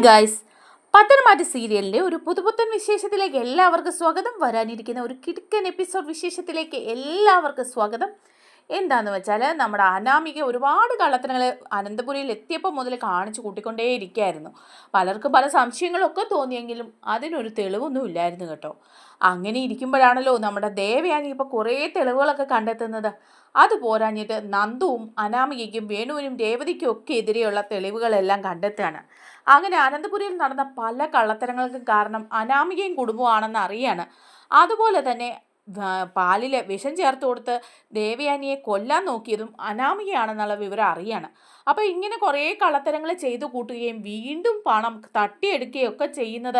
Guys, പത്തനംമാറ്റ സീരിയലിൻ്റെ ഒരു പുതുപുത്തൻ വിശേഷത്തിലേക്ക് എല്ലാവർക്കും സ്വാഗതം. വരാനിരിക്കുന്ന ഒരു കിടുക്കൻ എപ്പിസോഡ് വിശേഷത്തിലേക്ക് എല്ലാവർക്കും സ്വാഗതം. എന്താണെന്ന് വെച്ചാൽ നമ്മുടെ അനാമിക ഒരുപാട് കള്ളത്തരങ്ങൾ അനന്തപുരിയിൽ എത്തിയപ്പോൾ മുതൽ കാണിച്ചു കൂട്ടിക്കൊണ്ടേയിരിക്കുകയായിരുന്നു. പലർക്കും പല സംശയങ്ങളൊക്കെ തോന്നിയെങ്കിലും അതിനൊരു തെളിവൊന്നും ഇല്ലായിരുന്നു കേട്ടോ. അങ്ങനെ ഇരിക്കുമ്പോഴാണല്ലോ നമ്മുടെ ദേവയാനി ഇപ്പോൾ കുറേ തെളിവുകളൊക്കെ കണ്ടെത്തുന്നത്. അത് പോരാഞ്ഞിട്ട് നന്ദുവും അനാമികയ്ക്കും വേണുവിനും രേവതിക്കും ഒക്കെ എതിരെയുള്ള തെളിവുകളെല്ലാം കണ്ടെത്തുകയാണ്. അങ്ങനെ അനന്തപുരിയിൽ നടന്ന പല കള്ളത്തരങ്ങൾക്കും കാരണം അനാമികയും കുടുംബമാണെന്ന് അറിയാണ്. അതുപോലെ തന്നെ പാലിൽ വിഷം ചേർത്ത് കൊടുത്ത് ദേവയാനിയെ കൊല്ലാൻ നോക്കിയതും അനാമികയാണെന്നുള്ള വിവരം അറിയാണ്. അപ്പോൾ ഇങ്ങനെ കുറേ കള്ളത്തരങ്ങൾ ചെയ്തു കൂട്ടുകയും വീണ്ടും പണം തട്ടിയെടുക്കുകയും ഒക്കെ ചെയ്യുന്നത്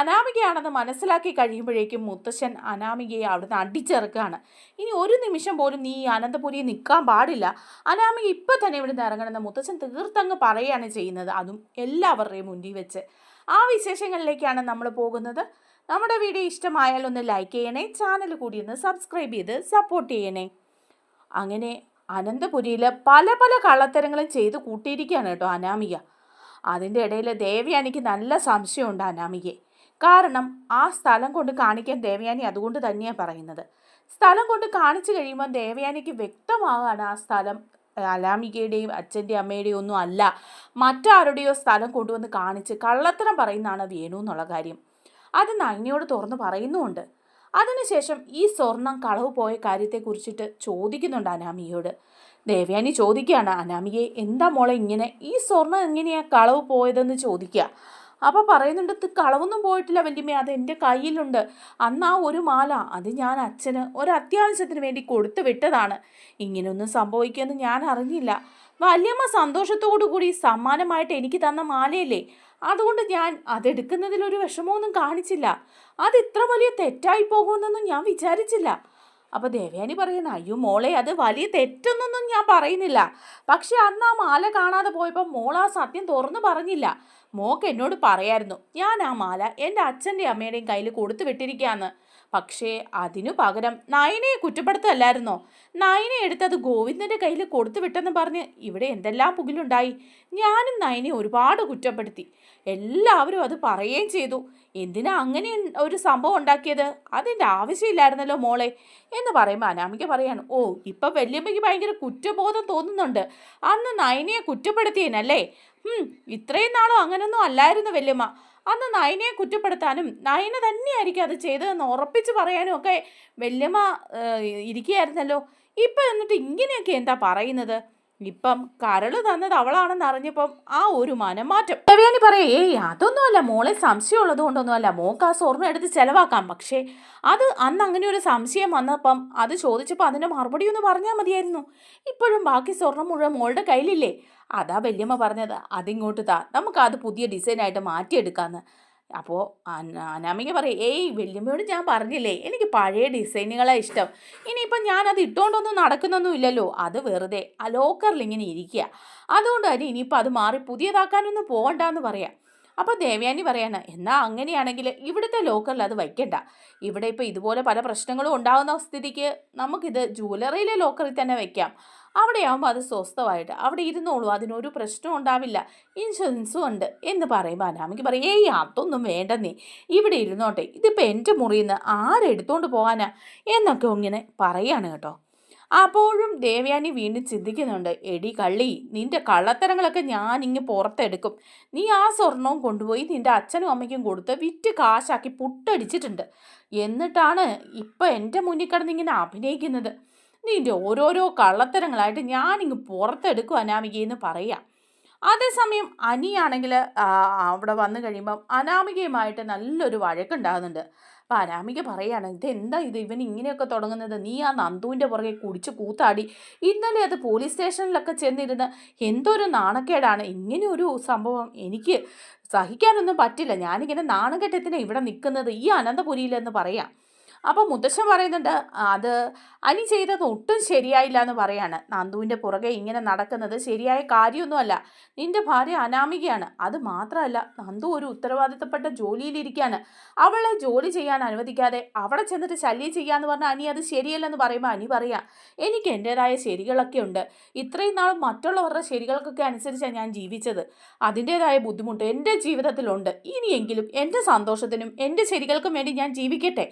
അനാമികയാണെന്ന് മനസ്സിലാക്കി കഴിയുമ്പോഴേക്കും മുത്തശ്ശൻ അനാമികയെ അവിടുന്ന് അടിച്ചിറക്കുകയാണ്. ഇനി ഒരു നിമിഷം പോലും നീ അനന്തപുരിയിൽ നിൽക്കാൻ പാടില്ല, അനാമിക ഇപ്പം തന്നെ ഇവിടുന്ന് ഇറങ്ങണമെന്ന് മുത്തശ്ശൻ തീർത്തങ്ങ് പറയുകയാണ് ചെയ്യുന്നത്. അതും എല്ലാവരുടെയും മുന്നിൽ വെച്ച്. ആ വിശേഷങ്ങളിലേക്കാണ് നമ്മൾ പോകുന്നത്. നമ്മുടെ വീഡിയോ ഇഷ്ടമായാൽ ഒന്ന് ലൈക്ക് ചെയ്യണേ, ചാനൽ കൂടി ഒന്ന് സബ്സ്ക്രൈബ് ചെയ്ത് സപ്പോർട്ട് ചെയ്യണേ. അങ്ങനെ അനന്തപുരിയിൽ പല പല കള്ളത്തരങ്ങളും ചെയ്ത് കൂട്ടിയിരിക്കുകയാണ് കേട്ടോ അനാമിക. അതിൻ്റെ ഇടയിൽ ദേവയാനിക്ക് നല്ല സംശയമുണ്ട് അനാമികയെ. കാരണം ആ സ്ഥലം കൊണ്ട് കാണിക്കാൻ ദേവയാനി അതുകൊണ്ട് തന്നെയാണ് പറയുന്നത്. സ്ഥലം കൊണ്ട് കാണിച്ചു കഴിയുമ്പോൾ ദേവയാനിക്ക് വ്യക്തമാകാണ് ആ സ്ഥലം അനാമികയുടെയും അച്ഛൻ്റെയും അമ്മയുടെയും ഒന്നും അല്ല, മറ്റാരുടെയോ സ്ഥലം കൊണ്ടുവന്ന് കാണിച്ച് കള്ളത്തരം പറയുന്നതാണ് വേണു എന്നുള്ള കാര്യം. അത് നയനയോട് തുറന്ന് പറയുന്നുമുണ്ട്. അതിനുശേഷം ഈ സ്വർണം കളവ് പോയ കാര്യത്തെക്കുറിച്ചിട്ട് ചോദിക്കുന്നുണ്ട് അനാമികയോട്. ദേവയാനി ചോദിക്കുകയാണ്, അനാമികയെ എന്താ മോളെ ഇങ്ങനെ, ഈ സ്വർണം എങ്ങനെയാണ് കളവ് പോയതെന്ന് ചോദിക്കുക. അപ്പോൾ പറയുന്നുണ്ട്, കളവൊന്നും പോയിട്ടില്ല വല്യമ്മേ, അത് എൻ്റെ കയ്യിലുണ്ട്. അന്ന് ആ ഒരു മാല അത് ഞാൻ അച്ഛന് ഒരു അത്യാവശ്യത്തിന് വേണ്ടി കൊടുത്തു വിട്ടതാണ്. ഇങ്ങനെയൊന്നും സംഭവിക്കുമെന്ന് ഞാൻ അറിഞ്ഞില്ല. വല്യമ്മ സന്തോഷത്തോടു കൂടി സമ്മാനമായിട്ട് എനിക്ക് തന്ന മാലയല്ലേ, അതുകൊണ്ട് ഞാൻ അതെടുക്കുന്നതിലൊരു വിഷമമൊന്നും കാണിച്ചില്ല. അത് ഇത്ര വലിയ തെറ്റായി പോകുമെന്നൊന്നും ഞാൻ വിചാരിച്ചില്ല. അപ്പോൾ ദേവയാനി പറയുന്ന, അയ്യോ മോളെ, അത് വലിയ തെറ്റൊന്നൊന്നും ഞാൻ പറയുന്നില്ല. പക്ഷെ അന്ന് ആ മാല കാണാതെ പോയപ്പോൾ മോൾ ആ സത്യം തുറന്നു പറഞ്ഞില്ല. മോക്ക് എന്നോട് പറയായിരുന്നു ഞാൻ ആ മാല എൻ്റെ അച്ഛൻ്റെ അമ്മയുടെയും കയ്യിൽ കൊടുത്തു വിട്ടിരിക്കുകയെന്ന്. പക്ഷേ അതിനു പകരം നയനയെ കുറ്റപ്പെടുത്തല്ലായിരുന്നോ? നയനെ എടുത്തത് ഗോവിന്ദൻ്റെ കയ്യിൽ കൊടുത്തു വിട്ടെന്ന് പറഞ്ഞ് ഇവിടെ എന്തെല്ലാം പുകിലുണ്ടായി. ഞാനും നയനെ ഒരുപാട് കുറ്റപ്പെടുത്തി, എല്ലാവരും അത് പറയുകയും ചെയ്തു. എന്തിനാ അങ്ങനെ ഒരു സംഭവം ഉണ്ടാക്കിയത്? അതിൻ്റെ ആവശ്യമില്ലായിരുന്നല്ലോ മോളെ എന്ന് പറയുമ്പോൾ അനാമിക പറയാണ്, ഓ ഇപ്പം വല്യമ്മയ്ക്ക് ഭയങ്കര കുറ്റബോധം തോന്നുന്നുണ്ട്. അന്ന് നയനയെ കുറ്റപ്പെടുത്തിയനല്ലേ? ഇത്രയും നാളും അങ്ങനൊന്നും അല്ലായിരുന്നു വല്യമ്മ. അന്ന് നയനയെ കുറ്റപ്പെടുത്താനും നയന തന്നെയായിരിക്കും അത് ചെയ്തതെന്ന് ഉറപ്പിച്ച് പറയാനും ഒക്കെ വല്യമ്മ ഇരിക്കുകയായിരുന്നല്ലോ. ഇപ്പം എന്നിട്ട് ഇങ്ങനെയൊക്കെ എന്താ പറയുന്നത്? ഇപ്പം കരള് തന്നത് അവളാണെന്ന് അറിഞ്ഞപ്പം ആ ഒരു മനംമാറ്റം. ദേവയാനി പറയേ, ഏയ് അതൊന്നുമല്ല മോളെ, സംശയമുള്ളത് കൊണ്ടൊന്നുമല്ല, മോക്ക് ആ സ്വർണ്ണം എടുത്ത് ചെലവാക്കാം. പക്ഷേ അത് അന്ന് അങ്ങനെ ഒരു സംശയം വന്നപ്പം അത് ചോദിച്ചപ്പോൾ അതിൻ്റെ മറുപടി ഒന്ന് പറഞ്ഞാൽ മതിയായിരുന്നു. ഇപ്പോഴും ബാക്കി സ്വർണം മുഴുവൻ മോളുടെ കയ്യിലില്ലേ? അതാ വല്യമ്മ പറഞ്ഞത്, അതിങ്ങോട്ട് താ, നമുക്കത് പുതിയ ഡിസൈനായിട്ട് മാറ്റിയെടുക്കാമെന്ന്. അപ്പോൾ അനാമിക പറയും, ഏയ് വല്യമ്മയോട് ഞാൻ പറഞ്ഞില്ലേ എനിക്ക് പഴയ ഡിസൈനുകളാണ് ഇഷ്ടം. ഇനിയിപ്പം ഞാനത് ഇട്ടുകൊണ്ടൊന്നും നടക്കുന്നൊന്നും ഇല്ലല്ലോ, അത് വെറുതെ ആ ലോക്കറിൽ ഇങ്ങനെ ഇരിക്കുക. അതുകൊണ്ട് തന്നെ ഇനിയിപ്പോൾ അത് മാറി പുതിയതാക്കാനൊന്നും പോകണ്ടെന്ന് പറയാം. അപ്പോൾ ദേവയാനി പറയാണ്, എന്നാൽ അങ്ങനെയാണെങ്കിൽ ഇവിടുത്തെ ലോക്കറിൽ അത് വയ്ക്കണ്ട. ഇവിടെ ഇപ്പോൾ ഇതുപോലെ പല പ്രശ്നങ്ങളും ഉണ്ടാകുന്ന സ്ഥിതിക്ക് നമുക്കിത് ജ്വല്ലറിയിലെ ലോക്കറിൽ തന്നെ വയ്ക്കാം. അവിടെയാകുമ്പോൾ അത് സ്വസ്ഥമായിട്ട് അവിടെ ഇരുന്നോളൂ, അതിനൊരു പ്രശ്നം ഉണ്ടാവില്ല, ഇൻഷുറൻസും ഉണ്ട് എന്ന് പറയുമ്പോൾ അനാമിക്ക് പറയും, ഏയ് അതൊന്നും വേണ്ടെന്നേ, ഇവിടെ ഇരുന്നോട്ടെ, ഇതിപ്പോൾ എൻ്റെ മുറിയിൽ നിന്ന് ആരെടുത്തോണ്ട് പോകാനാ എന്നൊക്കെ ഇങ്ങനെ പറയാണ് കേട്ടോ. അപ്പോഴും ദേവയാനി വീണ്ടും ചിന്തിക്കുന്നുണ്ട്, എടി കള്ളി, നിൻ്റെ കള്ളത്തരങ്ങളൊക്കെ ഞാനിങ്ങ് പുറത്തെടുക്കും. നീ ആ സ്വർണവും കൊണ്ടുപോയി നിൻ്റെ അച്ഛനും അമ്മയ്ക്കും കൊടുത്ത് വിറ്റ് കാശാക്കി പുട്ടടിച്ചിട്ടുണ്ട്. എന്നിട്ടാണ് ഇപ്പം എൻ്റെ മുന്നിൽ കിടന്നിങ്ങനെ അഭിനയിക്കുന്നത്. നിൻ്റെ ഓരോരോ കള്ളത്തരങ്ങളായിട്ട് ഞാനിങ്ങ് പുറത്തെടുക്കും അനാമികയെന്ന് പറയാം. അതേസമയം അനിയാണെങ്കിൽ അവിടെ വന്നു കഴിയുമ്പം അനാമികയുമായിട്ട് നല്ലൊരു വഴക്കുണ്ടാകുന്നുണ്ട്. അപ്പം അനാമിക പറയാണ്, ഇതെന്താ ഇത്, ഇവൻ ഇങ്ങനെയൊക്കെ തുടങ്ങുന്നത്? നീ ആ നന്ദുവിൻ്റെ പുറകെ കുടിച്ച് കൂത്താടി. ഇന്നലെ അത് പോലീസ് സ്റ്റേഷനിലൊക്കെ ചെന്നിരുന്ന് എന്തൊരു നാണക്കേടാണ്. ഇങ്ങനെയൊരു സംഭവം എനിക്ക് സഹിക്കാനൊന്നും പറ്റില്ല. ഞാനിങ്ങനെ നാണക്കെട്ടത്തിന് ഇവിടെ നിൽക്കുന്നത് ഈ അനന്തപുരിയിലെന്ന് പറയാം. അപ്പോൾ മുത്തശ്ശൻ പറയുന്നുണ്ട്, അത് അനി ചെയ്തത് ഒട്ടും ശരിയായില്ല എന്ന് പറയാണ്. നന്ദുവിൻ്റെ പുറകെ ഇങ്ങനെ നടക്കുന്നത് ശരിയായ കാര്യമൊന്നുമല്ല. നിന്റെ ഭാര്യ അനാമികയാണ്. അത് മാത്രമല്ല, നന്ദു ഒരു ഉത്തരവാദിത്തപ്പെട്ട ജോലിയിലിരിക്കുകയാണ്. അവളെ ജോലി ചെയ്യാൻ അനുവദിക്കാതെ അവിടെ ചെന്നിട്ട് ശല്യം ചെയ്യാന്ന് പറഞ്ഞാൽ അനി അത് ശരിയല്ലെന്ന് പറയുമ്പോൾ അനി പറയാം, എനിക്ക് എൻ്റെതായ ശരികളൊക്കെ ഉണ്ട്. ഇത്രയും നാളും മറ്റുള്ളവരുടെ ശരികൾക്കൊക്കെ അനുസരിച്ചാണ് ഞാൻ ജീവിച്ചത്. അതിൻ്റെതായ ബുദ്ധിമുട്ട് എൻ്റെ ജീവിതത്തിലുണ്ട്. ഇനിയെങ്കിലും എൻ്റെ സന്തോഷത്തിനും എൻ്റെ ശരികൾക്കും വേണ്ടി ഞാൻ ജീവിക്കട്ടെ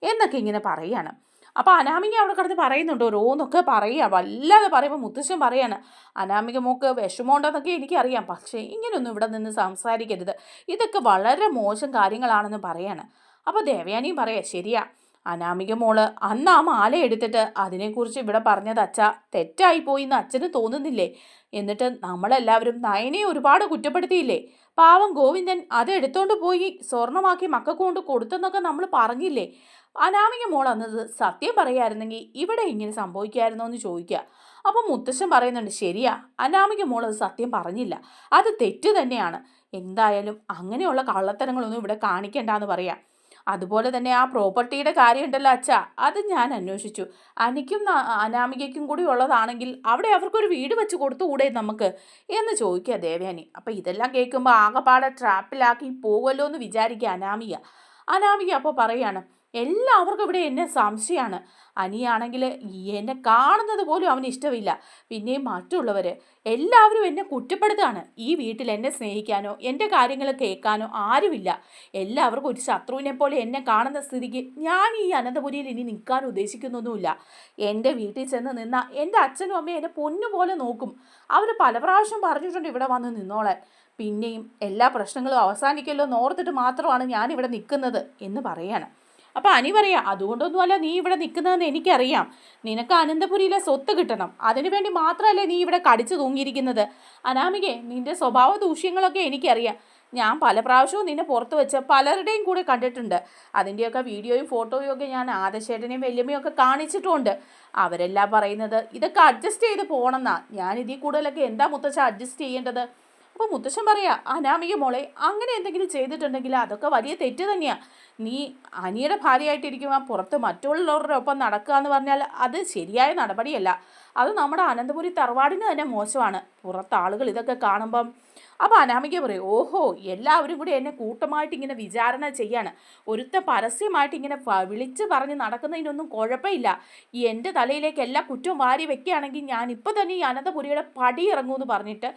എന്നൊക്കെ ഇങ്ങനെ പറയാണ്. അപ്പോൾ അനാമിക അവിടെ കിടന്ന് പറയുന്നുണ്ട്, ഓരോന്നൊക്കെ പറയുക. വല്ലാതെ പറയുമ്പോൾ മുത്തശ്ശൻ പറയാണ്, അനാമിക മോക്ക് വിഷമമുണ്ടെന്നൊക്കെ എനിക്കറിയാം, പക്ഷേ ഇങ്ങനെയൊന്നും ഇവിടെ നിന്ന് സംസാരിക്കരുത്. ഇതൊക്കെ വളരെ മോശം കാര്യങ്ങളാണെന്ന് പറയാണ്. അപ്പോൾ ദേവയാനിയും പറയാം, ശരിയാ, അനാമിക മോള് അന്ന് ആ മാല എടുത്തിട്ട് അതിനെക്കുറിച്ച് ഇവിടെ പറഞ്ഞത് തെറ്റായിപ്പോയി എന്ന് അച്ഛന് തോന്നുന്നില്ലേ? എന്നിട്ട് നമ്മളെല്ലാവരും നയനെ ഒരുപാട് കുറ്റപ്പെടുത്തിയില്ലേ? പാവം ഗോവിന്ദൻ അത് എടുത്തോണ്ട് പോയി സ്വർണമാക്കി മക്കൾക്ക് കൊണ്ട് കൊടുത്തെന്നൊക്കെ നമ്മൾ പറഞ്ഞില്ലേ? അനാമിക മോൾ അന്നത് സത്യം പറയായിരുന്നെങ്കിൽ ഇവിടെ ഇങ്ങനെ സംഭവിക്കായിരുന്നോ എന്ന് ചോദിക്കുക. അപ്പം മുത്തശ്ശൻ പറയുന്നുണ്ട്, ശരിയാ, അനാമിക മോൾ അത് സത്യം പറഞ്ഞില്ല, അത് തെറ്റ് തന്നെയാണ്. എന്തായാലും അങ്ങനെയുള്ള കള്ളത്തരങ്ങളൊന്നും ഇവിടെ കാണിക്കണ്ടെന്ന് പറയാം. അതുപോലെ തന്നെ ആ പ്രോപ്പർട്ടിയുടെ കാര്യമുണ്ടല്ലോ അച്ഛാ, അത് ഞാൻ അന്വേഷിച്ചു. അനിക്കും അനാമികയ്ക്കും കൂടി ഉള്ളതാണെങ്കിൽ അവിടെ അവർക്കൊരു വീട് വെച്ച് കൊടുത്തുകൂടെ നമുക്ക് എന്ന് ചോദിക്കുക ദേവയാനി. അപ്പം ഇതെല്ലാം കേൾക്കുമ്പോൾ ആകെപ്പാടെ ട്രാപ്പിലാക്കി പോകുമല്ലോ എന്ന് വിചാരിക്കുക അനാമിക അപ്പോൾ പറയാണ്, എല്ലാവർക്കും ഇവിടെ എന്നെ സംശയമാണ്. അനിയാണെങ്കിൽ എന്നെ കാണുന്നത് പോലും അവന് ഇഷ്ടമില്ല. പിന്നെയും മറ്റുള്ളവർ എല്ലാവരും എന്നെ കുറ്റപ്പെടുത്തുകയാണ്. ഈ വീട്ടിൽ എന്നെ സ്നേഹിക്കാനോ എൻ്റെ കാര്യങ്ങൾ കേൾക്കാനോ ആരുമില്ല. എല്ലാവർക്കും ഒരു ശത്രുവിനെ പോലെ എന്നെ കാണുന്ന സ്ഥിതിക്ക് ഞാൻ ഈ അനന്തപുരിയിൽ ഇനി നിൽക്കാൻ ഉദ്ദേശിക്കുന്നൊന്നുമില്ല. എൻ്റെ വീട്ടിൽ ചെന്ന് നിന്നാൽ എൻ്റെ അച്ഛനും അമ്മയും എന്നെ പൊന്നുപോലെ നോക്കും. അവർ പല പ്രാവശ്യം പറഞ്ഞിട്ടുണ്ട് ഇവിടെ വന്ന് നിന്നോളാൻ. പിന്നെയും എല്ലാ പ്രശ്നങ്ങളും അവസാനിക്കല്ലോ എന്നോർത്തിട്ട് മാത്രമാണ് ഞാനിവിടെ നിൽക്കുന്നത് എന്ന് പറയാണ്. അപ്പോൾ അനി പറയാം, അതുകൊണ്ടൊന്നുമല്ല നീ ഇവിടെ നിൽക്കുന്നതെന്ന് എനിക്കറിയാം. നിനക്ക് അനന്തപുരിയിലെ സ്വത്ത് കിട്ടണം. അതിനുവേണ്ടി മാത്രമല്ലേ നീ ഇവിടെ കടിച്ചു തൂങ്ങിയിരിക്കുന്നത്. അനാമികെ, നിന്റെ സ്വഭാവ ദൂഷ്യങ്ങളൊക്കെ എനിക്കറിയാം. ഞാൻ പല പ്രാവശ്യവും നിന്നെ പുറത്ത് വെച്ച് പലരുടെയും കൂടെ കണ്ടിട്ടുണ്ട്. അതിൻ്റെയൊക്കെ വീഡിയോയും ഫോട്ടോയും ഒക്കെ ഞാൻ ആദശേട്ടനെയും വല്യമ്മയും ഒക്കെ കാണിച്ചിട്ടുമുണ്ട്. അവരെല്ലാം പറയുന്നത് ഇതൊക്കെ അഡ്ജസ്റ്റ് ചെയ്ത് പോകണമെന്നാ. ഞാൻ ഇതിൽ കൂടുതലൊക്കെ എന്താ മുത്തച്ഛ അഡ്ജസ്റ്റ് ചെയ്യേണ്ടത്? അപ്പോൾ മുത്തശ്ശൻ പറയാ, അനാമിക മോളെ, അങ്ങനെ എന്തെങ്കിലും ചെയ്തിട്ടുണ്ടെങ്കിൽ അതൊക്കെ വലിയ തെറ്റ് തന്നെയാണ്. നീ അനിയുടെ ഭാര്യയായിട്ടിരിക്കുമ്പോൾ പുറത്ത് മറ്റുള്ളവരുടെ ഒപ്പം നടക്കുക എന്ന് പറഞ്ഞാൽ അത് ശരിയായ നടപടിയല്ല. അത് നമ്മുടെ അനന്തപുരി തറവാടിന് തന്നെ മോശമാണ്. പുറത്ത് ആളുകൾ ഇതൊക്കെ കാണുമ്പം. അപ്പോൾ അനാമിക പറയും, ഓഹോ, എല്ലാവരും കൂടി എന്നെ കൂട്ടമായിട്ട് ഇങ്ങനെ വിചാരണ ചെയ്യാണ്. ഒരുത്ത പരസ്യമായിട്ട് ഇങ്ങനെ വിളിച്ച് പറഞ്ഞ് നടക്കുന്നതിനൊന്നും കുഴപ്പമില്ല. ഈ എൻ്റെ തലയിലേക്ക് എല്ലാ കുറ്റവും വാരി വെക്കുകയാണെങ്കിൽ ഞാൻ ഇപ്പോൾ തന്നെ ഈ അനന്തപുരിയുടെ പടി ഇറങ്ങുമെന്ന് പറഞ്ഞിട്ട്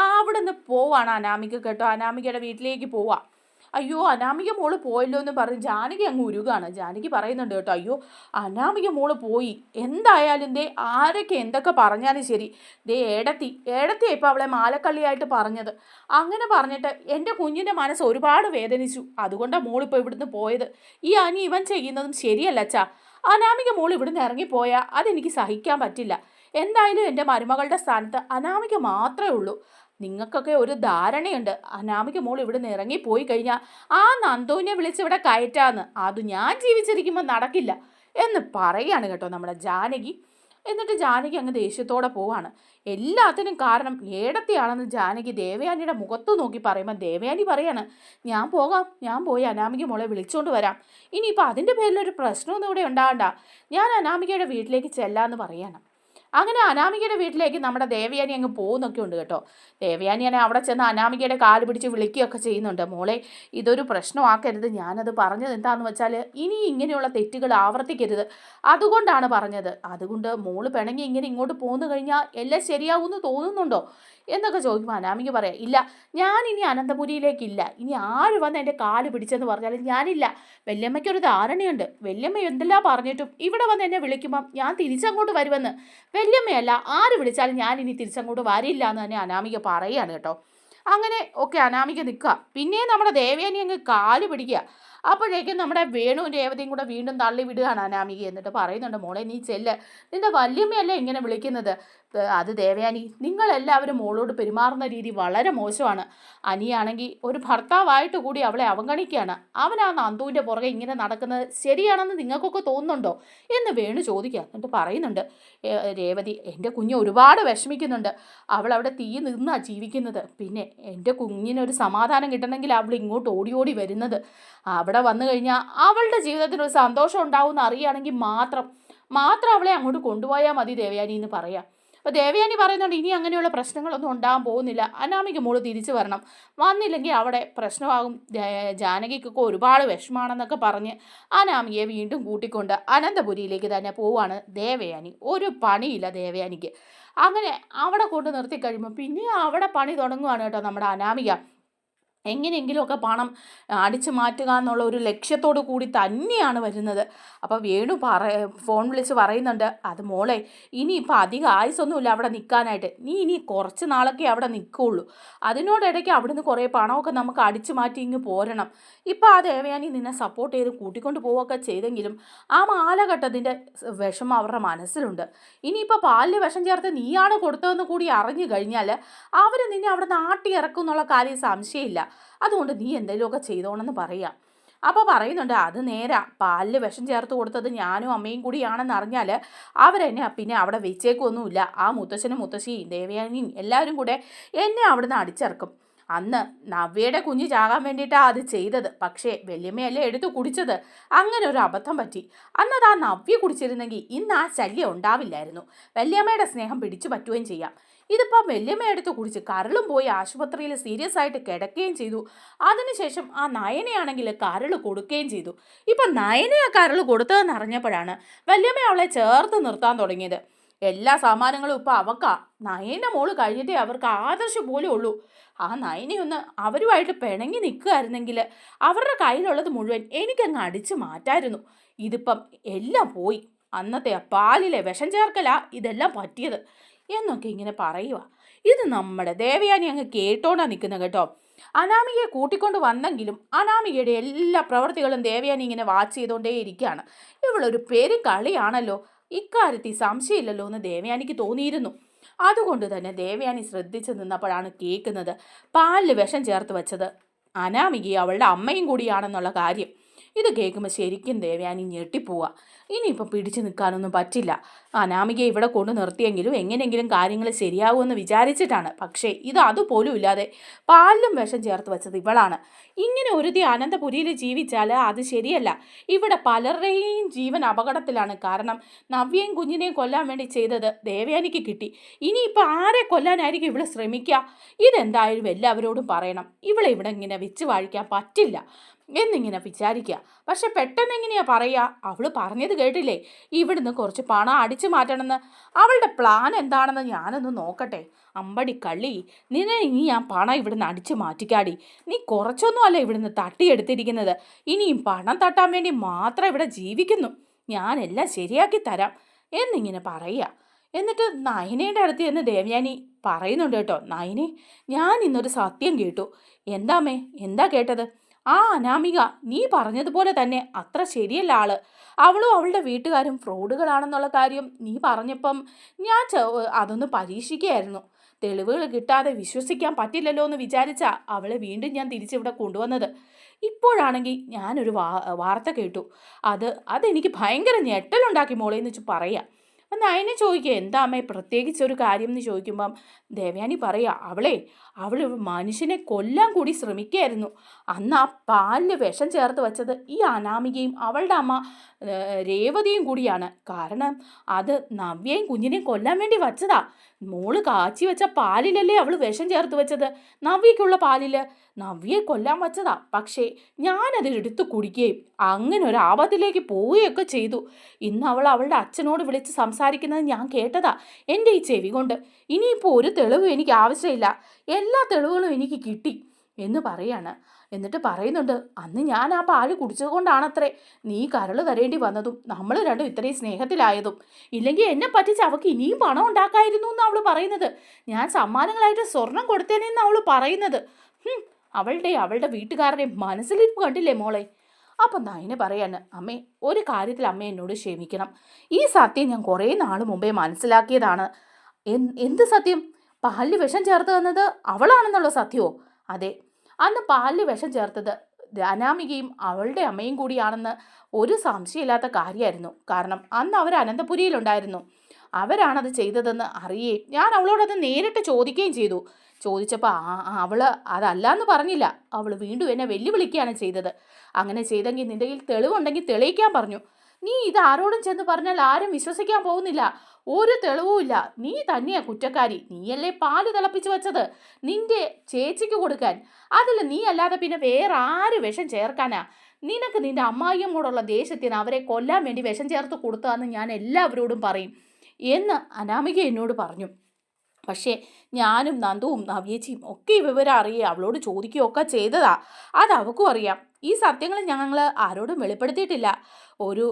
അവിടെ നിന്ന് പോവാണ് അനാമിക കേട്ടോ. അനാമികയുടെ വീട്ടിലേക്ക് പോവാം. അയ്യോ, അനാമിക മോള് പോയല്ലോ എന്ന് പറഞ്ഞ് ജാനകി അങ്ങ് ഉരുകാണ്. ജാനകി പറയുന്നുണ്ട് കേട്ടോ, അയ്യോ അനാമിക മോള് പോയി. എന്തായാലും ദേ ആരൊക്കെ എന്തൊക്കെ പറഞ്ഞാലും ശരി, ദേ ഏടത്തിയാണ് ഇപ്പോൾ അവളെ മാലക്കള്ളിയായിട്ട് പറഞ്ഞത്. അങ്ങനെ പറഞ്ഞിട്ട് എൻ്റെ കുഞ്ഞിൻ്റെ മനസ്സ് ഒരുപാട് വേദനിച്ചു. അതുകൊണ്ടാണ് മോളിപ്പോൾ ഇവിടുന്ന് പോയത്. ഈ അനി ഇവൻ ചെയ്യുന്നതും ശരിയല്ല അച്ഛാ. അനാമിക മോൾ ഇവിടുന്ന് ഇറങ്ങിപ്പോയാൽ അതെനിക്ക് സഹിക്കാൻ പറ്റില്ല. എന്തായാലും എൻ്റെ മരുമകളുടെ സ്ഥാനത്ത് അനാമിക മാത്രമേ ഉള്ളൂ. നിങ്ങൾക്കൊക്കെ ഒരു ധാരണയുണ്ട്, അനാമിക മോൾ ഇവിടുന്ന് ഇറങ്ങിപ്പോയി കഴിഞ്ഞാൽ ആ നന്ദുവിനെ വിളിച്ചിവിടെ കയറ്റാന്ന്. അത് ഞാൻ ജീവിച്ചിരിക്കുമ്പോൾ നടക്കില്ല എന്ന് പറയാണ് കേട്ടോ നമ്മുടെ ജാനകി. എന്നിട്ട് ജാനകി അങ്ങ് ദേഷ്യത്തോടെ പോവാണ്. എല്ലാത്തിനും കാരണം ഏടത്തിയാണെന്ന് ജാനകി ദേവയാനിയുടെ മുഖത്ത് നോക്കി പറയുമ്പോൾ ദേവയാനി പറയാണ്, ഞാൻ പോയി അനാമിക മോളെ വിളിച്ചുകൊണ്ട് വരാം. ഇനിയിപ്പോൾ അതിൻ്റെ പേരിലൊരു പ്രശ്നമൊന്നും ഇവിടെ ഉണ്ടാകണ്ട. ഞാൻ അനാമികയുടെ വീട്ടിലേക്ക് ചെല്ലാമെന്ന് പറയാണ്. അങ്ങനെ അനാമികയുടെ വീട്ടിലേക്ക് നമ്മുടെ ദേവയാനി അങ്ങ് പോകുന്നൊക്കെ ഉണ്ട് കേട്ടോ. ദേവയാനിയാണെ അവിടെ ചെന്ന് അനാമികയുടെ കാല് പിടിച്ച് വിളിക്കുകയൊക്കെ ചെയ്യുന്നുണ്ട്. മോളെ, ഇതൊരു പ്രശ്നമാക്കരുത്. ഞാനത് പറഞ്ഞത് എന്താണെന്ന് വെച്ചാൽ ഇനി ഇങ്ങനെയുള്ള തെറ്റുകൾ ആവർത്തിക്കരുത്, അതുകൊണ്ടാണ് പറഞ്ഞത്. അതുകൊണ്ട് മോള് പിണങ്ങി ഇങ്ങനെ ഇങ്ങോട്ട് പോന്നു കഴിഞ്ഞാൽ എല്ലാം ശരിയാവുമെന്ന് തോന്നുന്നുണ്ടോ എന്നൊക്കെ ചോദിക്കുമ്പോൾ അനാമിക പറയാം, ഇല്ല, ഞാനിനി അനന്തപുരിയിലേക്കില്ല. ഇനി ആര് വന്ന് എൻ്റെ കാല് പിടിച്ചെന്ന് പറഞ്ഞാലും ഞാനില്ല. വല്യമ്മയ്ക്കൊരു ധാരണയുണ്ട്. വല്യമ്മ എന്തെല്ലാം പറഞ്ഞിട്ടും ഇവിടെ വന്ന് എന്നെ വിളിക്കുമ്പം ഞാൻ തിരിച്ചങ്ങോട്ട് വരുമെന്ന്. വല്യമ്മയല്ല, ആര് വിളിച്ചാലും ഞാൻ ഇനി തിരിച്ചങ്ങോട്ട് വരില്ല എന്ന് തന്നെ അനാമിക പറയുകയാണ് കേട്ടോ. അങ്ങനെ ഒക്കെ അനാമിക നിൽക്കുക. പിന്നെ നമ്മുടെ ദേവയാനി അങ്ങ് കാല് പിടിക്കുക. അപ്പോഴേക്കും നമ്മുടെ വേണുവും രേവതിയും കൂടെ വീണ്ടും തള്ളി വിടുകയാണ് അനാമിക. എന്നിട്ട് പറയുന്നുണ്ട്, മോളെ നീ ചെല്ല്, നിന്റെ വല്യമ്മയല്ലേ ഇങ്ങനെ വിളിക്കുന്നത്. അത് ദേവയാനി, നിങ്ങളെല്ലാവരും മോളോട് പെരുമാറുന്ന രീതി വളരെ മോശമാണ്. അനിയാണെങ്കിൽ ഒരു ഭർത്താവായിട്ട് കൂടി അവളെ അവഗണിക്കുകയാണ്. അവൻ ആ നന്ദുവിൻ്റെ പുറകെ ഇങ്ങനെ നടക്കുന്നത് ശരിയാണെന്ന് നിങ്ങൾക്കൊക്കെ തോന്നുന്നുണ്ടോ എന്ന് വേണു ചോദിക്കുക. എന്നിട്ട് പറയുന്നുണ്ട് രേവതി, എൻ്റെ കുഞ്ഞ് ഒരുപാട് വിഷമിക്കുന്നുണ്ട്. അവൾ അവിടെ തീ നിന്നാണ് ജീവിക്കുന്നത്. പിന്നെ എൻ്റെ കുഞ്ഞിനൊരു സമാധാനം കിട്ടണമെങ്കിൽ അവൾ ഇങ്ങോട്ട് ഓടി ഓടി വരുന്നത്. അവിടെ വന്നു കഴിഞ്ഞാൽ അവളുടെ ജീവിതത്തിനൊരു സന്തോഷം ഉണ്ടാവുമെന്ന് അറിയുകയാണെങ്കിൽ മാത്രം അവളെ അങ്ങോട്ട് കൊണ്ടുപോയാൽ മതി ദേവയാനി എന്ന് പറയാം. അപ്പോൾ ദേവയാനി പറയുന്നുണ്ട് ഇനി അങ്ങനെയുള്ള പ്രശ്നങ്ങളൊന്നും ഉണ്ടാകാൻ പോകുന്നില്ല. അനാമിക മോള് തിരിച്ചു വരണം. വന്നില്ലെങ്കിൽ അവിടെ പ്രശ്നമാകും. ജാനകിക്കൊക്കെ ഒരുപാട് വിഷമാണെന്നൊക്കെ പറഞ്ഞ് അനാമികയെ വീണ്ടും കൂട്ടിക്കൊണ്ട് അനന്തപുരിയിലേക്ക് തന്നെ പോവാണ് ദേവയാനി. ഒരു പണിയില്ല ദേവയാനിക്ക്. അങ്ങനെ അവിടെ കൊണ്ട് നിർത്തി കഴിയുമ്പോൾ പിന്നെ അവിടെ പണി തുടങ്ങുകയാണ് കേട്ടോ നമ്മുടെ അനാമിക. എങ്ങനെയെങ്കിലുമൊക്കെ പണം അടിച്ചു മാറ്റുക എന്നുള്ള ഒരു ലക്ഷ്യത്തോടു കൂടി തന്നെയാണ് വരുന്നത്. അപ്പോൾ വേണു ഫോൺ വിളിച്ച് പറയുന്നുണ്ട്, അത് മോളെ, ഇനിയിപ്പോൾ അധികം ആയുസൊന്നുമില്ല അവിടെ നിൽക്കാനായിട്ട്. നീ ഇനി കുറച്ച് നാളൊക്കെ അവിടെ നിൽക്കുകയുള്ളൂ. അതിനോടിടയ്ക്ക് അവിടുന്ന് കുറേ പണമൊക്കെ നമുക്ക് അടിച്ചു മാറ്റി ഇങ്ങ് പോരണം. ഇപ്പോൾ ആ ദേവയാനി നിന്നെ സപ്പോർട്ട് ചെയ്ത് കൂട്ടിക്കൊണ്ട് പോവുകയൊക്കെ ചെയ്തെങ്കിലും ആ മാലഘട്ടത്തിൻ്റെ വിഷമം അവരുടെ മനസ്സിലുണ്ട്. ഇനിയിപ്പോൾ പാലിൽ വിഷം ചേർത്ത് നീയാണ് കൊടുത്തതെന്ന് കൂടി അറിഞ്ഞു കഴിഞ്ഞാൽ അവർ നിന്നെ അവിടെ നാട്ടി ഇറക്കും എന്നുള്ള കാര്യം സംശയമില്ല. അതുകൊണ്ട് നീ എന്തെങ്കിലുമൊക്കെ ചെയ്തോണമെന്ന് പറയാം. അപ്പോൾ പറയുന്നുണ്ട്, അത് നേരാ, പാലിൽ വിഷം ചേർത്ത് കൊടുത്തത് ഞാനും അമ്മയും കൂടിയാണെന്ന് അറിഞ്ഞാൽ അവരെന്നെ പിന്നെ അവിടെ വെച്ചേക്കൊന്നുമില്ല. ആ മുത്തശ്ശനും മുത്തശ്ശിയും ദേവയാനിയും എല്ലാവരും കൂടെ എന്നെ അവിടുന്ന് അടിച്ചിറക്കും. അന്ന് നവ്യയുടെ കുഞ്ഞ് ചാകാൻ വേണ്ടിയിട്ടാണ് അത് ചെയ്തത്. പക്ഷേ വല്യമ്മയല്ലേ എടുത്തു കുടിച്ചത്. അങ്ങനെ ഒരു അബദ്ധം പറ്റി. അന്നത് ആ നവ്യ കുടിച്ചിരുന്നെങ്കിൽ ഇന്ന് ആ ശല്യം ഉണ്ടാവില്ലായിരുന്നു. വല്യമ്മയുടെ സ്നേഹം പിടിച്ചു പറ്റുകയും ചെയ്യാം. ഇതിപ്പം വല്യമ്മ എടുത്ത് കുടിച്ച് കരളും പോയി ആശുപത്രിയിൽ സീരിയസ് ആയിട്ട് കിടക്കുകയും ചെയ്തു. അതിനുശേഷം ആ നയനയാണെങ്കിൽ കരൾ കൊടുക്കുകയും ചെയ്തു. ഇപ്പം നയനയാ കരൾ കൊടുത്തതെന്ന് അറിഞ്ഞപ്പോഴാണ് വല്യമ്മ അവളെ ചേർത്ത് നിർത്താൻ തുടങ്ങിയത്. എല്ലാ സാമാനങ്ങളും ഇപ്പം അവക്കാ. നയന മോള് കഴിഞ്ഞിട്ടേ അവർക്ക് ആദർശം പോലും ഉള്ളൂ. ആ നയനയൊന്ന് അവരുമായിട്ട് പിണങ്ങി നിൽക്കുകയായിരുന്നെങ്കിൽ അവരുടെ കയ്യിലുള്ളത് മുഴുവൻ എനിക്കങ്ങ് അടിച്ചു മാറ്റായിരുന്നു. ഇതിപ്പം എല്ലാം പോയി. അന്നത്തെ പാലിലെ വിഷം ചേർക്കലാ ഇതെല്ലാം പറ്റിയത് എന്നൊക്കെ ഇങ്ങനെ പറയുക. ഇത് നമ്മുടെ ദേവയാനി അങ്ങ് കേട്ടോണ്ടാണ് നിൽക്കുന്നത് കേട്ടോ. അനാമികയെ കൂട്ടിക്കൊണ്ട് വന്നെങ്കിലും അനാമികയുടെ എല്ലാ പ്രവൃത്തികളും ദേവയാനി ഇങ്ങനെ വാച്ച് ചെയ്തുകൊണ്ടേ ഇരിക്കുകയാണ്. ഇവളൊരു കളിയാണല്ലോ, ഇക്കാര്യത്തിൽ സംശയമില്ലല്ലോ എന്ന് ദേവയാനിക്ക് തോന്നിയിരുന്നു. അതുകൊണ്ട് തന്നെ ദേവയാനി ശ്രദ്ധിച്ചു നിന്നപ്പോഴാണ് കേൾക്കുന്നത് പാലിൽ വിഷം ചേർത്ത് വെച്ചത് അനാമികയും അവളുടെ അമ്മയും കൂടിയാണെന്നുള്ള കാര്യം. ഇത് കേൾക്കുമ്പോൾ ശരിക്കും ദേവയാനി ഞെട്ടിപ്പോവുക. ഇനിയിപ്പോൾ പിടിച്ചു നിൽക്കാനൊന്നും പറ്റില്ല. അനാമികയെ ഇവിടെ കൊണ്ട് നിർത്തിയെങ്കിലും എങ്ങനെയെങ്കിലും കാര്യങ്ങൾ ശരിയാകുമെന്ന് വിചാരിച്ചിട്ടാണ്. പക്ഷേ ഇത് അതുപോലും ഇല്ലാതെ പാലിലും വിഷം ചേർത്ത് വെച്ചത് ഇവളാണ്. ഇങ്ങനെ ഒരുതി അനന്തപുരിയിൽ ജീവിച്ചാൽ അത് ശരിയല്ല. ഇവിടെ പലരുടെയും ജീവൻ അപകടത്തിലാണ്. കാരണം നവ്യയും കുഞ്ഞിനെയും കൊല്ലാൻ വേണ്ടി ചെയ്തത് ദേവയാനിക്ക് കിട്ടി. ഇനിയിപ്പോൾ ആരെ കൊല്ലാനായിരിക്കും ഇവള് ശ്രമിക്കുക? ഇതെന്തായാലും എല്ലാവരോടും പറയണം. ഇവളെ ഇവിടെ ഇങ്ങനെ വെച്ച് വാഴിക്കാൻ പറ്റില്ല എന്നിങ്ങനെ വിചാരിക്കുക. പക്ഷെ പെട്ടെന്ന് എങ്ങനെയാ പറയുക? അവൾ പറഞ്ഞത് കേട്ടില്ലേ, ഇവിടുന്ന് കുറച്ച് പണം അടിച്ചു മാറ്റണമെന്ന്. അവളുടെ പ്ലാൻ എന്താണെന്ന് ഞാനൊന്ന് നോക്കട്ടെ. അമ്പടി കള്ളി, നിന്നെ ഇനി ഞാൻ പണം ഇവിടുന്ന് അടിച്ചു മാറ്റിക്കാടി. നീ കുറച്ചൊന്നും അല്ല ഇവിടുന്ന് തട്ടിയെടുത്തിരിക്കുന്നത്. ഇനിയും പണം തട്ടാൻ വേണ്ടി മാത്രം ഇവിടെ ജീവിക്കുന്നു. ഞാനെല്ലാം ശരിയാക്കി തരാം എന്നിങ്ങനെ പറയുക. എന്നിട്ട് നയനയുടെ അടുത്ത് എന്ന് ദേവയാനി പറയുന്നുണ്ട് കേട്ടോ. നയനെ, ഞാൻ ഇന്നൊരു സത്യം കേട്ടു. എന്താമേ, എന്താ കേട്ടത്? ആ അനാമിക നീ പറഞ്ഞതുപോലെ തന്നെ അത്ര ശരിയല്ല ആള്. അവളും അവളുടെ വീട്ടുകാരും ഫ്രോഡുകളാണെന്നുള്ള കാര്യം നീ പറഞ്ഞപ്പം ഞാൻ അതൊന്ന് പരീക്ഷിക്കുകയായിരുന്നു. തെളിവുകൾ കിട്ടാതെ വിശ്വസിക്കാൻ പറ്റില്ലല്ലോ എന്ന് വിചാരിച്ചാ അവളെ വീണ്ടും ഞാൻ തിരിച്ചിവിടെ കൊണ്ടുവന്നത്. ഇപ്പോഴാണെങ്കിൽ ഞാനൊരു വാർത്ത കേട്ടു. അതെനിക്ക് ഭയങ്കര ഞെട്ടലുണ്ടാക്കി മോളെ എന്ന് വെച്ച് പറയാം. നയനെ ചോദിക്കുക, എന്താ അമ്മേ പ്രത്യേകിച്ചൊരു കാര്യം എന്ന് ചോദിക്കുമ്പം ദേവയാനി പറയുക, അവൾ മനുഷ്യനെ കൊല്ലാൻ കൂടി ശ്രമിക്കുകയായിരുന്നു. അന്ന് ആ പാലിൽ വിഷം ചേർത്ത് വെച്ചത് ഈ അനാമികയും അവളുടെ അമ്മ രേവതിയും കൂടിയാണ്. കാരണം അത് നവ്യയും കുഞ്ഞിനെയും കൊല്ലാൻ വേണ്ടി വച്ചതാ. മോള് കാച്ചി വെച്ച പാലിലല്ലേ അവൾ വിഷം ചേർത്ത് വെച്ചത്, നവ്യയ്ക്കുള്ള പാലിൽ. നവ്യയെ കൊല്ലാൻ വച്ചതാ. പക്ഷേ ഞാനത് എടുത്തു കുടിക്കുകയും അങ്ങനെ ഒരു ആപത്തിലേക്ക് പോവുകയൊക്കെ ചെയ്തു. ഇന്ന് അവൾ അവളുടെ അച്ഛനോട് വിളിച്ച് സംസാരിക്കുന്നത് ഞാൻ കേട്ടതാ എൻ്റെ ഈ ചെവി കൊണ്ട്. ഇനിയിപ്പോൾ ഒരു തെളിവും എനിക്ക് ആവശ്യമില്ല, എല്ലാ തെളിവുകളും എനിക്ക് കിട്ടി എന്ന് പറയാണ്. എന്നിട്ട് പറയുന്നുണ്ട്, അന്ന് ഞാൻ ആ പാല് കുടിച്ചത് കൊണ്ടാണത്രേ നീ കരള് തരേണ്ടി വന്നതും നമ്മൾ രണ്ടും ഇത്രയും സ്നേഹത്തിലായതും. ഇല്ലെങ്കിൽ എന്നെ പറ്റിച്ച് അവൾക്ക് ഇനിയും പണം ഉണ്ടാക്കായിരുന്നു എന്ന് അവൾ പറയുന്നത്. ഞാൻ സമ്മാനങ്ങളായിട്ട് സ്വർണം കൊടുത്തേനെന്ന് അവൾ പറയുന്നത്. അവളുടെ വീട്ടുകാരുടെ മനസ്സിലിരിപ്പ് കണ്ടില്ലേ മോളെ? അപ്പം നയനെ പറയാണ്, അമ്മേ ഒരു കാര്യത്തിൽ അമ്മ എന്നോട് ക്ഷമിക്കണം. ഈ സത്യം ഞാൻ കുറേ നാൾ മുമ്പേ മനസ്സിലാക്കിയതാണ്. എന്ത് സത്യം? പാലിൽ വിഷം ചേർത്ത് തന്നത് അവളാണെന്നുള്ള സത്യമോ? അതെ, അന്ന് പാലിൽ വിഷം ചേർത്തത് അനാമികയും അവളുടെ അമ്മയും കൂടിയാണെന്ന് ഒരു സംശയമില്ലാത്ത കാര്യമായിരുന്നു. കാരണം അന്ന് അവർ അനന്തപുരിയിലുണ്ടായിരുന്നു. അവരാണത് ചെയ്തതെന്ന് അറിയുകയും ഞാൻ അവളോടത് നേരിട്ട് ചോദിക്കുകയും ചെയ്തു. ചോദിച്ചപ്പോൾ അവൾ അതല്ലാന്ന് പറഞ്ഞില്ല. അവൾ വീണ്ടും എന്നെ വെല്ലുവിളിക്കുകയാണ് ചെയ്തത്. അങ്ങനെ ചെയ്തെങ്കിൽ നിന്റെ കയ്യിൽ തെളിവുണ്ടെങ്കിൽ തെളിയിക്കാൻ പറഞ്ഞു. നീ ഇത് ആരോടും ചെന്ന് പറഞ്ഞാൽ ആരും വിശ്വസിക്കാൻ പോകുന്നില്ല. ഒരു തെളിവുമില്ല. നീ തന്നെയാ കുറ്റക്കാരി. നീയല്ലേ പാല് തിളപ്പിച്ച് വെച്ചത് നിന്റെ ചേച്ചിക്ക് കൊടുക്കാൻ. അതിൽ നീ അല്ലാതെ പിന്നെ വേറെ ആര് വിഷം ചേർക്കാനാ? നിനക്ക് നിന്റെ അമ്മായിയമ്മോടുള്ള ദേഷ്യത്തിന് അവരെ കൊല്ലാൻ വേണ്ടി വിഷം ചേർത്ത് കൊടുത്തതെന്ന് ഞാൻ എല്ലാവരോടും പറയും എന്ന് അനാമിക എന്നോട് പറഞ്ഞു. പക്ഷേ ഞാനും നന്ദുവും നവ്യേച്ചിയും ഒക്കെ ഈ വിവരം അറിയേ അവളോട് ചോദിക്കുകയൊക്കെ ചെയ്തതാ. അത് അവൾക്കും അറിയാം. ഈ സത്യങ്ങൾ ഞങ്ങൾ ആരോടും വെളിപ്പെടുത്തിയിട്ടില്ല. ഒരു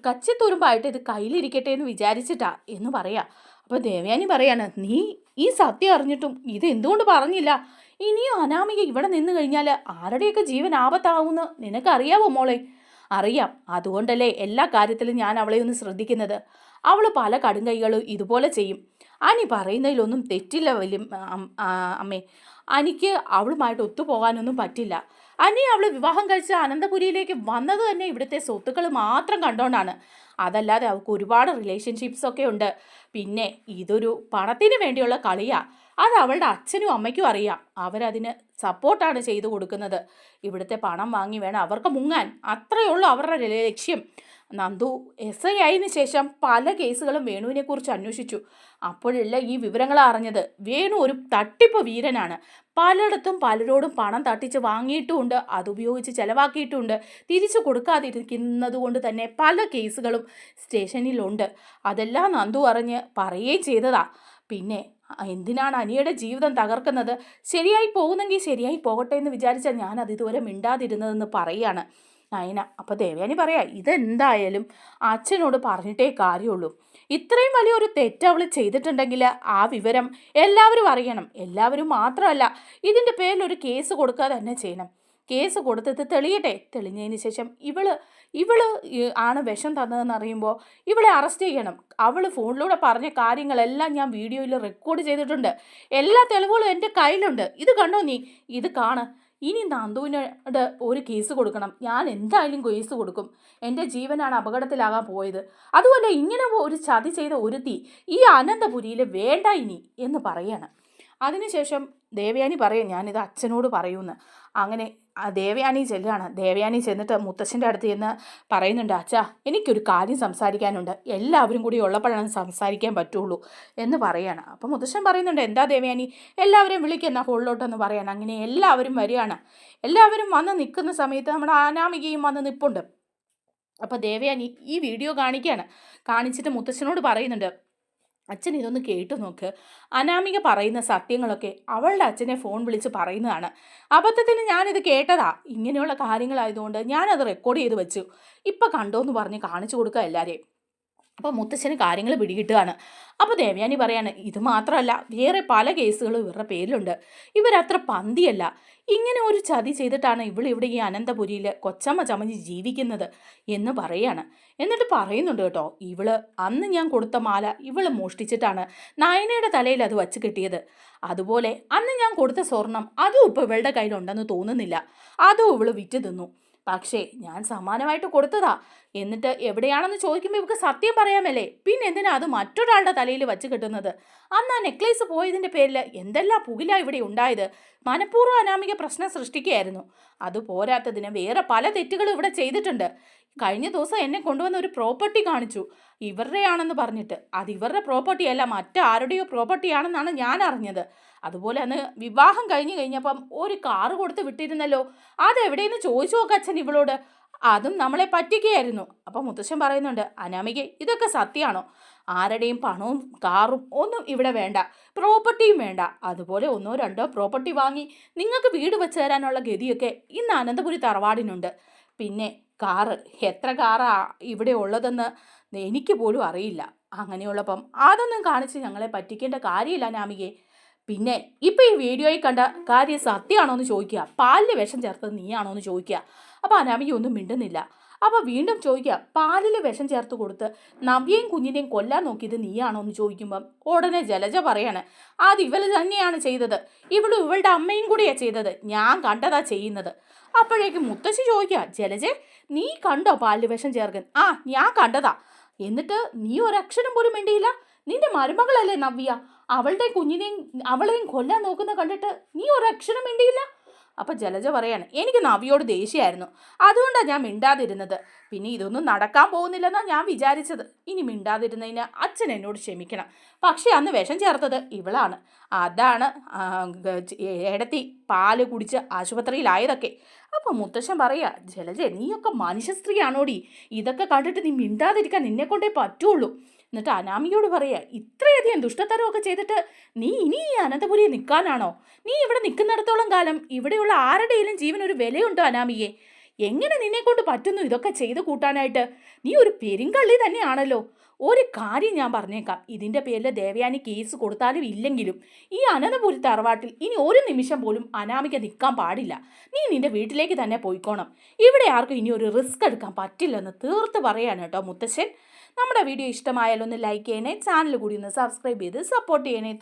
കച്ചിത്തുരുമ്പായിട്ട് ഇത് കയ്യിലിരിക്കട്ടെ എന്ന് വിചാരിച്ചിട്ടാ എന്ന് പറയാ. അപ്പോൾ ദേവയാനി പറയാണ്, നീ ഈ സത്യം അറിഞ്ഞിട്ടും ഇത് എന്തുകൊണ്ട് പറഞ്ഞില്ല? ഇനിയും അനാമിക ഇവിടെ നിന്ന് കഴിഞ്ഞാൽ ആരുടെയൊക്കെ ജീവൻ ആപത്താവുമെന്ന് നിനക്കറിയാവോ മോളെ? അറിയാം. അതുകൊണ്ടല്ലേ എല്ലാ കാര്യത്തിലും ഞാൻ അവളെ ഒന്ന് ശ്രദ്ധിക്കുന്നത്. അവൾ പല കടുങ്കൈകളും ഇതുപോലെ ചെയ്യും. അനി പറയുന്നതിലൊന്നും തെറ്റില്ല അമ്മേ. അനിക്ക് അവളുമായിട്ട് ഒത്തുപോകാനൊന്നും പറ്റില്ല. അനി അവൾ വിവാഹം കഴിച്ച അനന്തപുരിയിലേക്ക് വന്നത് തന്നെ ഇവിടുത്തെ സ്വത്തുക്കൾ മാത്രം കണ്ടോണ്ടാണ്. അതല്ലാതെ അവൾക്ക് ഒരുപാട് റിലേഷൻഷിപ്സ് ഒക്കെ ഉണ്ട്. പിന്നെ ഇതൊരു പണത്തിന് വേണ്ടിയുള്ള കളിയാ. അത് അവളുടെ അച്ഛനും അമ്മയ്ക്കും അറിയാം. അവരതിന് സപ്പോർട്ടാണ് ചെയ്തു കൊടുക്കുന്നത്. ഇവിടുത്തെ പണം വാങ്ങി വേണം അവർക്ക് മുങ്ങാൻ. അത്രയേ ഉള്ളൂ അവരുടെ ലക്ഷ്യം. നന്ദു SI ആയതിനു ശേഷം പല കേസുകളും വേണുവിനെക്കുറിച്ച് അന്വേഷിച്ചു. അപ്പോഴല്ല ഈ വിവരങ്ങൾ അറിഞ്ഞത്. വേണു ഒരു തട്ടിപ്പ് വീരനാണ്. പലയിടത്തും പലരോടും പണം തട്ടിച്ച് വാങ്ങിയിട്ടുമുണ്ട്, അതുപയോഗിച്ച് ചെലവാക്കിയിട്ടുമുണ്ട്. തിരിച്ചു കൊടുക്കാതിരിക്കുന്നത് കൊണ്ട് തന്നെ പല കേസുകളും സ്റ്റേഷനിലുണ്ട്. അതെല്ലാം നന്ദു അറിഞ്ഞ് പറയുകയും ചെയ്തതാ. പിന്നെ എന്തിനാണ് അനിയുടെ ജീവിതം തകർക്കുന്നത്? ശരിയായി പോകുന്നെങ്കിൽ ശരിയായി പോകട്ടെ എന്ന് വിചാരിച്ചാൽ ഞാനത് ഇതുവരെ മിണ്ടാതിരുന്നതെന്ന് പറയുകയാണ് നയന. അപ്പോൾ ദേവയാനി പറയാ, ഇതെന്തായാലും അച്ഛനോട് പറഞ്ഞിട്ടേ കാര്യമുള്ളൂ. ഇത്രയും വലിയൊരു തെറ്റ് അവൾ ചെയ്തിട്ടുണ്ടെങ്കിൽ ആ വിവരം എല്ലാവരും അറിയണം. എല്ലാവരും മാത്രമല്ല, ഇതിൻ്റെ പേരിലൊരു കേസ് കൊടുക്കുക തന്നെ ചെയ്യണം. കേസ് കൊടുത്തിട്ട് തെളിയട്ടെ. തെളിഞ്ഞതിന് ശേഷം ഇവള് ആണ് വിഷം തന്നതെന്ന് അറിയുമ്പോൾ ഇവളെ അറസ്റ്റ് ചെയ്യണം. അവൾ ഫോണിലൂടെ പറഞ്ഞ കാര്യങ്ങളെല്ലാം ഞാൻ വീഡിയോയിൽ റെക്കോർഡ് ചെയ്തിട്ടുണ്ട്. എല്ലാ തെളിവുകളും എൻ്റെ കയ്യിലുണ്ട്. ഇത് കണ്ടോ നീ? ഇത് കാണ്. ഇനി നന്ദുവിനോട് ഒരു കേസ് കൊടുക്കണം. ഞാൻ എന്തായാലും കേസ് കൊടുക്കും. എൻ്റെ ജീവനാണ് അപകടത്തിലാകാൻ പോയത്. അതുപോലെ ഇങ്ങനെ ഒരു ചതി ചെയ്ത ഒരുത്തി ഈ അനന്തപുരിയിൽ വേണ്ട ഇനി എന്ന് പറയാണ്. അതിനുശേഷം ദേവയാനി പറയും, ഞാനിത് അച്ഛനോട് പറയൂന്ന്. അങ്ങനെ ദേവയാനി ചെല്ലുകയാണ്. ദേവയാനി ചെന്നിട്ട് മുത്തശ്ശൻ്റെ അടുത്ത് ചെന്ന് പറയുന്നുണ്ട്, അച്ഛാ എനിക്കൊരു കാര്യം സംസാരിക്കാനുണ്ട്. എല്ലാവരും കൂടി ഉള്ളപ്പോഴാണ് സംസാരിക്കാൻ പറ്റുള്ളൂ എന്ന് പറയാണ്. അപ്പം മുത്തശ്ശൻ പറയുന്നുണ്ട്, എന്താ ദേവയാനി? എല്ലാവരെയും വിളിക്കുന്ന ഹോളിലോട്ടെന്ന് പറയാണ്. അങ്ങനെ എല്ലാവരും വരികയാണ്. എല്ലാവരും വന്ന് നിൽക്കുന്ന സമയത്ത് നമ്മുടെ അനാമികയും വന്ന് നിൽപ്പുണ്ട്. അപ്പോൾ ദേവയാനി ഈ വീഡിയോ കാണിച്ചിട്ട് മുത്തശ്ശനോട് പറയുന്നുണ്ട്, അച്ഛൻ ഇതൊന്ന് കേട്ടു നോക്ക്. അനാമിക പറയുന്ന സത്യങ്ങളൊക്കെ അവളുടെ അച്ഛനെ ഫോൺ വിളിച്ച് പറയുന്നതാണ്. അബദ്ധത്തിന് ഞാനിത് കേട്ടതാ. ഇങ്ങനെയുള്ള കാര്യങ്ങളായതുകൊണ്ട് ഞാനത് റെക്കോർഡ് ചെയ്ത് വെച്ചു. ഇപ്പം കണ്ടോന്ന് പറഞ്ഞ് കാണിച്ചു കൊടുക്കുക എല്ലാവരെയും. അപ്പോൾ മുത്തശ്ശന് കാര്യങ്ങൾ പിടികിട്ടുകയാണ്. അപ്പോൾ ദേവയാനി പറയാണ്, ഇത് മാത്രമല്ല വേറെ പല കേസുകളും ഇവരുടെ പേരിലുണ്ട്. ഇവരത്ര പന്തിയല്ല. ഇങ്ങനെ ഒരു ചതി ചെയ്തിട്ടാണ് ഇവിടെ ഈ അനന്തപുരിയിൽ കൊച്ചമ്മ ചമഞ്ഞ് ജീവിക്കുന്നത് എന്ന് പറയാണ്. എന്നിട്ട് പറയുന്നുണ്ട് കേട്ടോ, അന്ന് ഞാൻ കൊടുത്ത മാല മോഷ്ടിച്ചിട്ടാണ് നയനയുടെ തലയിൽ അത് വച്ച് കിട്ടിയത്. അതുപോലെ അന്ന് ഞാൻ കൊടുത്ത സ്വർണം അതും ഇപ്പോൾ ഇവളുടെ കയ്യിലുണ്ടെന്ന് തോന്നുന്നില്ല. അതും ഇവള് വിറ്റ് തിന്നു. പക്ഷേ ഞാൻ സമാനമായിട്ട് കൊടുത്തതാ. എന്നിട്ട് എവിടെയാണെന്ന് ചോദിക്കുമ്പോൾ ഇവർക്ക് സത്യം പറയാമല്ലേ? പിന്നെ എന്തിനാ അത് മറ്റൊരാളുടെ തലയിൽ വച്ച് കിട്ടുന്നത്? അന്ന് ആ നെക്ലേസ് പോയതിൻ്റെ പേരിൽ എന്തെല്ലാം പുകില ഇവിടെ ഉണ്ടായത്? മനഃപൂർവ്വം അനാമിക പ്രശ്നം സൃഷ്ടിക്കുകയായിരുന്നു. അതുപോരാത്തതിന് വേറെ പല തെറ്റുകളും ഇവിടെ ചെയ്തിട്ടുണ്ട്. കഴിഞ്ഞ ദിവസം എന്നെ കൊണ്ടുവന്ന ഒരു പ്രോപ്പർട്ടി കാണിച്ചു, ഇവരുടെയാണെന്ന് പറഞ്ഞിട്ട്. അത് ഇവരുടെ പ്രോപ്പർട്ടിയല്ല, മറ്റാരുടെയോ പ്രോപ്പർട്ടിയാണെന്നാണ് ഞാൻ അറിഞ്ഞത്. അതുപോലെ അന്ന് വിവാഹം കഴിഞ്ഞപ്പം ഒരു കാറ് കൊടുത്ത് വിട്ടിരുന്നല്ലോ, അതെവിടെയെന്ന് ചോദിച്ചു നോക്കാം അച്ഛൻ ഇവളോട്. അതും നമ്മളെ പറ്റിക്കുകയായിരുന്നു. അപ്പം മുത്തശ്ശൻ പറയുന്നുണ്ട്, അനാമികെ ഇതൊക്കെ സത്യമാണോ? ആരുടെയും പണവും കാറും ഒന്നും ഇവിടെ വേണ്ട, പ്രോപ്പർട്ടിയും വേണ്ട. അതുപോലെ 1-2 പ്രോപ്പർട്ടി വാങ്ങി നിങ്ങൾക്ക് വീട് വെച്ച് തരാനുള്ള ഗതിയൊക്കെ ഇന്ന് അനന്തപുരി തറവാടിനുണ്ട്. പിന്നെ കാറ്, എത്ര കാറാ ഇവിടെ ഉള്ളതെന്ന് എനിക്ക് പോലും അറിയില്ല. അങ്ങനെയുള്ളപ്പം അതൊന്നും കാണിച്ച് ഞങ്ങളെ പറ്റിക്കേണ്ട കാര്യമില്ല അനാമികെ. പിന്നെ ഇപ്പം ഈ വീഡിയോയിൽ കണ്ട കാര്യം സത്യമാണോ എന്ന് ചോദിക്കുക. പാലിൽ വിഷം ചേർത്തത് നീയാണോ എന്ന് ചോദിക്കുക. അപ്പോൾ അനാമിക ഒന്നും മിണ്ടുന്നില്ല. അപ്പോൾ വീണ്ടും ചോദിക്കുക, പാലിൽ വിഷം ചേർത്ത് കൊടുത്ത് നവ്യയും കുഞ്ഞിനെയും കൊല്ലാൻ നോക്കിയത് നീയാണോ എന്ന് ചോദിക്കുമ്പം ഉടനെ ജലജ പറയാണ്, അത് ഇവൾ തന്നെയാണ് ചെയ്തത്, ഇവളുടെ അമ്മയും കൂടിയാണ് ചെയ്തത്, ഞാൻ കണ്ടതാ ചെയ്യുന്നത്. അപ്പോഴേക്കും മുത്തശ്ശി ചോദിക്കുക, ജലജെ നീ കണ്ടോ പാലിൽ വിഷം ചേർക്കൻ? ആ, ഞാൻ കണ്ടതാ. എന്നിട്ട് നീ ഒരക്ഷരം പോലും മിണ്ടിയില്ല. നിന്റെ മരുമകളല്ലേ നവ്യ, അവളെയും കൊല്ലാൻ നോക്കുന്ന കണ്ടിട്ട് നീ ഒരക്ഷരം മിണ്ടിയില്ല. അപ്പം ജലജ പറയാണ്, എനിക്ക് നവിയോട് ദേഷ്യമായിരുന്നു, അതുകൊണ്ടാണ് ഞാൻ മിണ്ടാതിരുന്നത്. പിന്നെ ഇതൊന്നും നടക്കാൻ പോകുന്നില്ലെന്നാണ് ഞാൻ വിചാരിച്ചത്. ഇനി മിണ്ടാതിരുന്നതിന് അച്ഛൻ എന്നോട് ക്ഷമിക്കണം. പക്ഷേ അന്ന് വിഷം ചേർത്തത് ഇവളാണ്. അതാണ് ഏടത്തി പാല് കുടിച്ച് ആശുപത്രിയിലായതൊക്കെ. അപ്പം മുത്തശ്ശൻ പറയുക, ജലജ നീയൊക്കെ മനുഷ്യ സ്ത്രീയാണോടി, ഇതൊക്കെ കണ്ടിട്ട് നീ മിണ്ടാതിരിക്കാൻ നിന്നെക്കൊണ്ടേ പറ്റുള്ളൂ. എന്നിട്ട് അനാമികയോട് പറയുക, ഇത്രയധികം ദുഷ്ടത്തരമൊക്കെ ചെയ്തിട്ട് നീ ഇനി ഈ അനന്തപുരിയിൽ നിൽക്കാനാണോ? നീ ഇവിടെ നിൽക്കുന്നിടത്തോളം കാലം ഇവിടെയുള്ള ആരുടെയും ജീവൻ ഒരു വിലയുണ്ടോ അനാമികയെ? എങ്ങനെ നിന്നെക്കൊണ്ട് പറ്റുന്നു ഇതൊക്കെ ചെയ്ത് കൂട്ടാനായിട്ട്? നീ ഒരു പെരുങ്കള്ളി തന്നെയാണല്ലോ. ഒരു കാര്യം ഞാൻ പറഞ്ഞേക്കാം, ഇതിൻ്റെ പേരിൽ ദേവയാനി കേസ് കൊടുത്താലും ഇല്ലെങ്കിലും ഈ അനന്തപുരി തറവാട്ടിൽ ഇനി ഒരു നിമിഷം പോലും അനാമിക നിൽക്കാൻ പാടില്ല. നീ നിൻ്റെ വീട്ടിലേക്ക് തന്നെ പോയിക്കോണം. ഇവിടെ ആർക്കും ഇനി ഒരു റിസ്ക് എടുക്കാൻ പറ്റില്ലെന്ന് തീർത്ത് പറയാണ് കേട്ടോ മുത്തശ്ശൻ. നമ്മുടെ വീഡിയോ ഇഷ്ടമായാലൊന്ന് ലൈക്ക് ചെയ്യണേ, ചാനൽ കൂടി ഒന്ന് സബ്സ്ക്രൈബ് ചെയ്ത് സപ്പോർട്ട് ചെയ്യണേ.